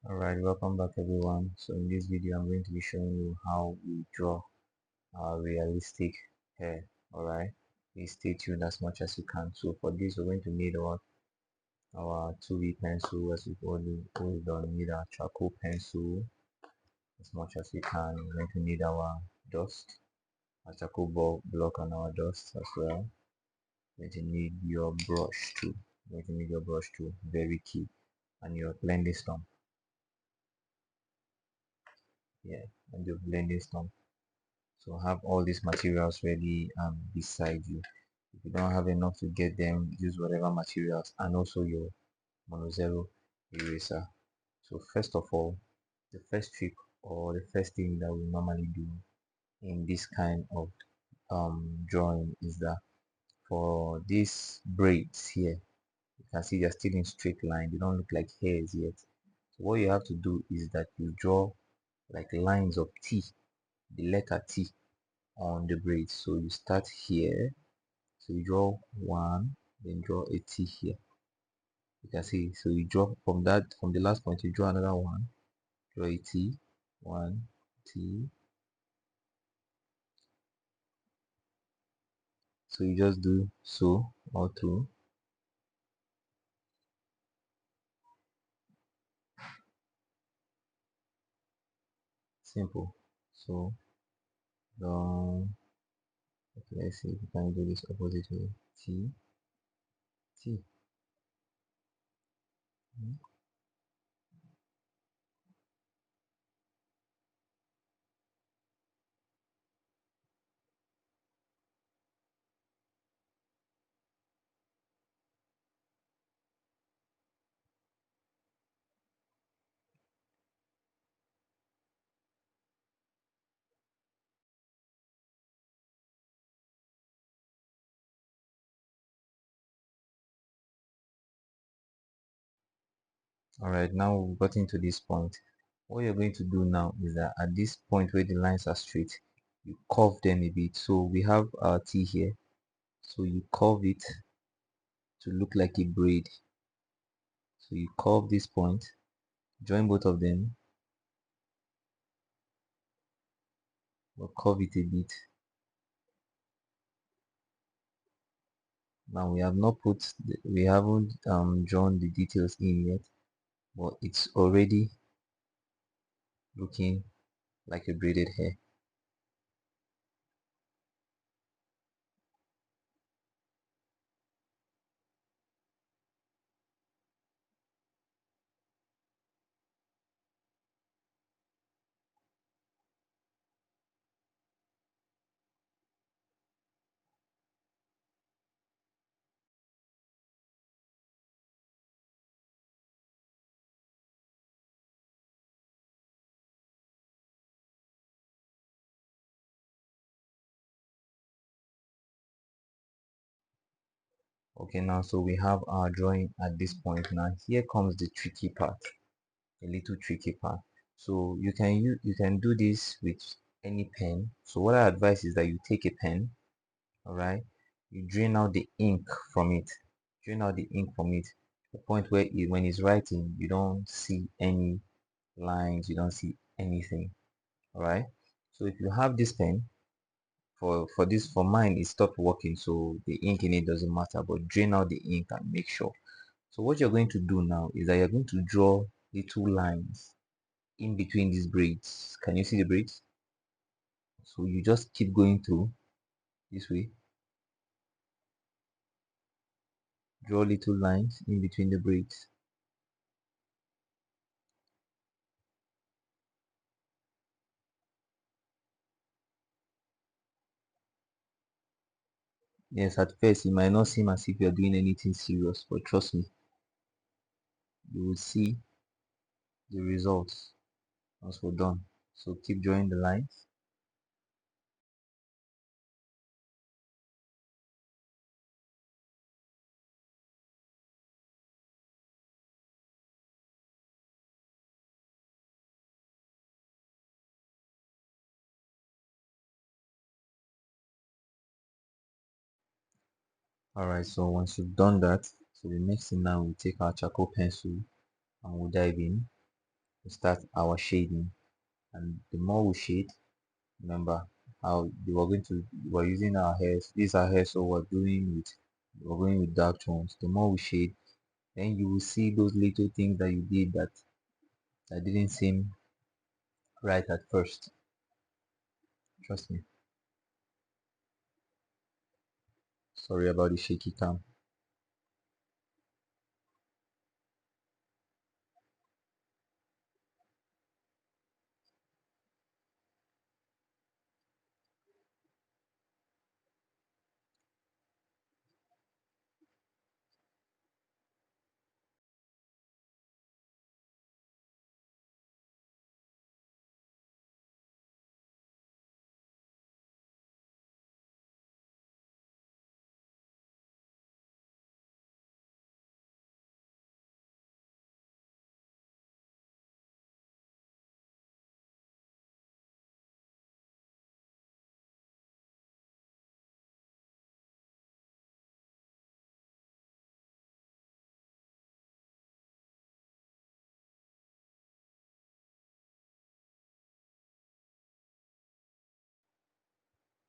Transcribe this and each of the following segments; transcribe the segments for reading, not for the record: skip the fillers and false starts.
Alright, welcome back everyone. So in this video I'm going to be showing you how we draw our realistic hair. Alright, please stay tuned as much as you can. So for this we're going to need our 2B pencil as we've already done. Need our charcoal pencil as much as we can. We're going to need our dust, our charcoal block and our dust as well. We're going to need your brush too. We're going to need your brush too, very key, and your blending stump. Yeah, and your blending stump. So have all these materials ready beside you. If you don't have enough to get them, use whatever materials and also your mono zero eraser. So first of all, the first trick or the first thing that we normally do in this kind of drawing is that for these braids here, you can see they're still in straight line. They don't look like hairs yet. So what you have to do is that you draw like lines of T, the letter T on the braid. So you start here, so you draw one, then draw a T here. You can see, so you draw from the last point, you draw another one, draw a T, one, T. So you just do so all through. Simple. So okay, let's see if we can do this opposite way. T, T. Alright, now we've gotten to this point. What you're going to do now is that at this point where the lines are straight, you curve them a bit. So we have our T here. So you curve it to look like a braid. So you curve this point, join both of them, or curve it a bit. Now we have not we haven't drawn the details in yet, but it's already looking like a braided hair. Okay, now so we have our drawing at this point. Now here comes the tricky part, a little tricky part. So you can do this with any pen. So what I advise is that you take a pen, all right, you drain out the ink from it, drain out the ink from it, the point where when it's writing you don't see any lines, you don't see anything. All right, so if you have this pen, for this, for mine it stopped working, so the ink in it doesn't matter, but drain out the ink and make sure. So what you're going to do now is that you're going to draw little lines in between these braids. Can you see the braids? So you just keep going through this way, draw little lines in between the braids. Yes, at first it might not seem as if you're doing anything serious, but trust me, you will see the results once we're done. So keep drawing the lines. Alright, so once you've done that, so the next thing now, we take our charcoal pencil and we'll dive in. we start our shading. And the more we shade, remember how we were going to we're using our hairs. These are hairs, so we're going with dark tones. The more we shade, then you will see those little things that you did that didn't seem right at first. Trust me. Sorry about the shaky cam.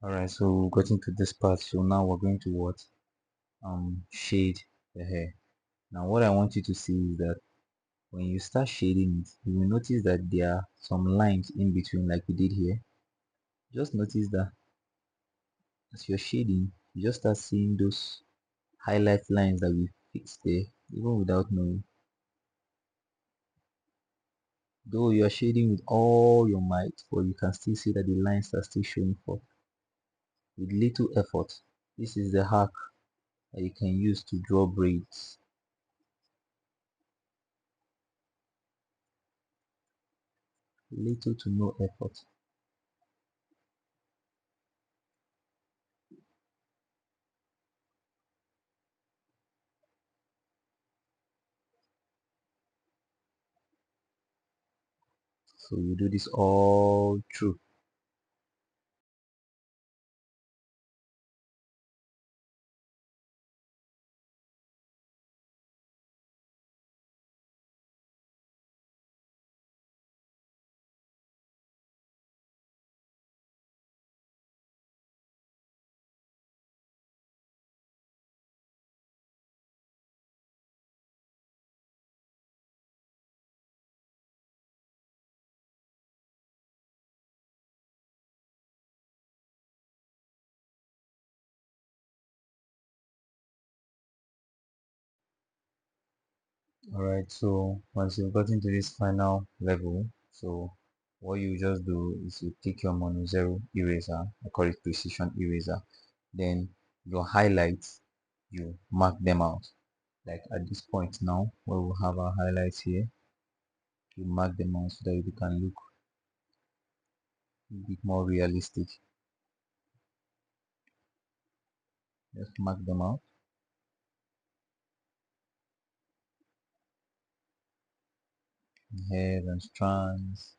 Alright, so we got into this part. So now we're going to what? Shade the hair. Now what I want you to see is that when you start shading it, you will notice that there are some lines in between like we did here. Just notice that as you're shading, you just start seeing those highlight lines that we fixed there, even without knowing. Though you are shading with all your might, but you can still see that the lines are still showing forth with little effort. This is the hack that you can use to draw braids. Little to no effort. So you do this all through. Alright, so once you've gotten to this final level, so what you just do is you take your mono zero eraser, I call it precision eraser, then your highlights, you mark them out. Like at this point now, where we have our highlights here, you mark them out so that you can look a bit more realistic. Just mark them out. Hairs and strands.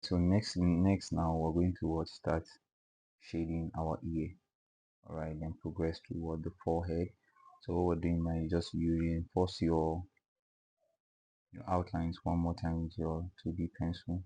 So next now we're going to start shading our ear. All right, then progress toward the forehead. So what we're doing now is just you reinforce your outlines one more time with your 2B pencil.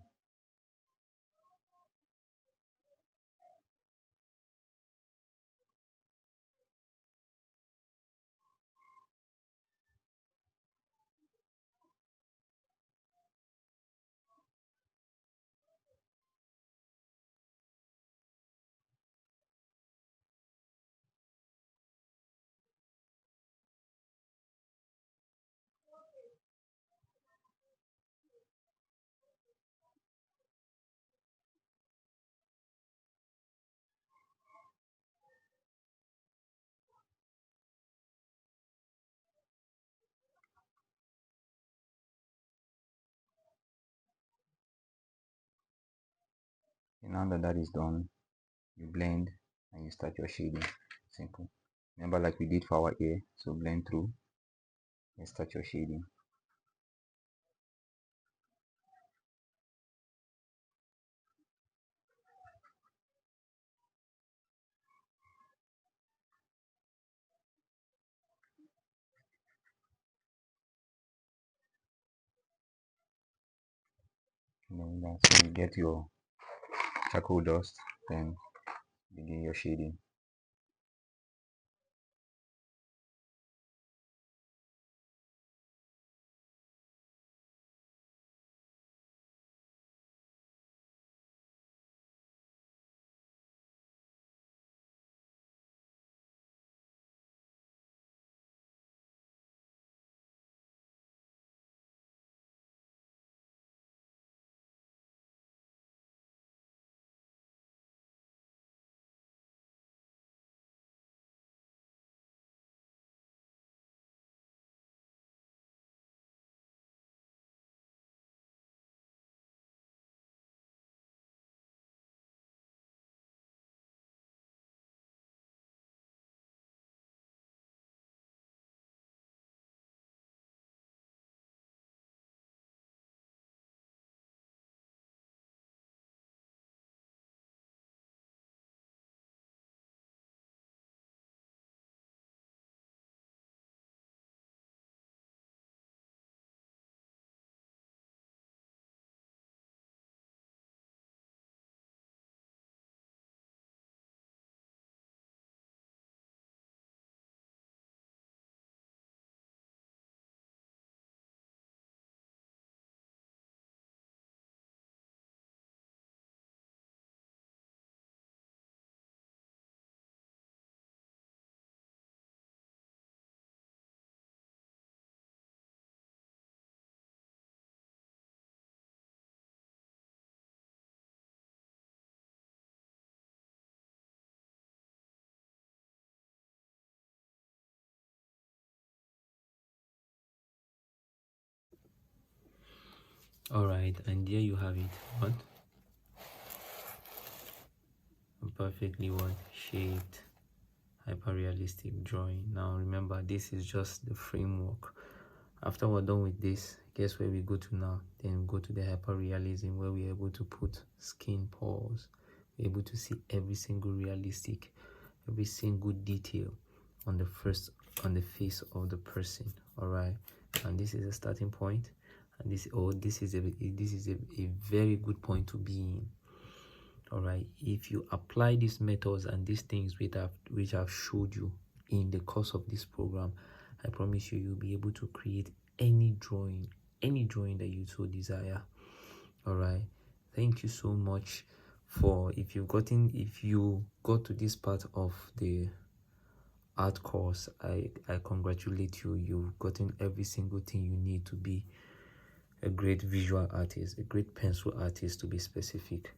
And now that that is done, you blend and you start your shading. Simple. Remember, like we did for our ear, so blend through and start your shading. And then so you get your charcoal dust, then begin your shading. All right, and there you have it. What? A perfectly what shaped hyper realistic drawing. Now remember, this is just the framework. After we're done with this, guess where we go to now? Then we go to the hyper realism, where we're able to put skin pores. We're able to see every single realistic, every single detail on the face of the person. All right, and this is a starting point, and this is a very good point to be in. All right, if you apply these methods and these things which I've showed you in the course of this program, I promise you, you'll be able to create any drawing that you so desire. All right, thank you so much for if you got to this part of the art course. I congratulate you. You've gotten every single thing you need to be a great visual artist, a great pencil artist, to be specific.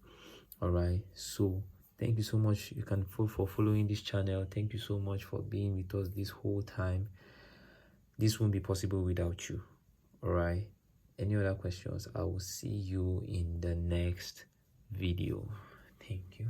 All right, so thank you so much. You can for following this channel. Thank you so much for being with us this whole time. This won't be possible without you. All right, any other questions? I will see you in the next video. Thank you.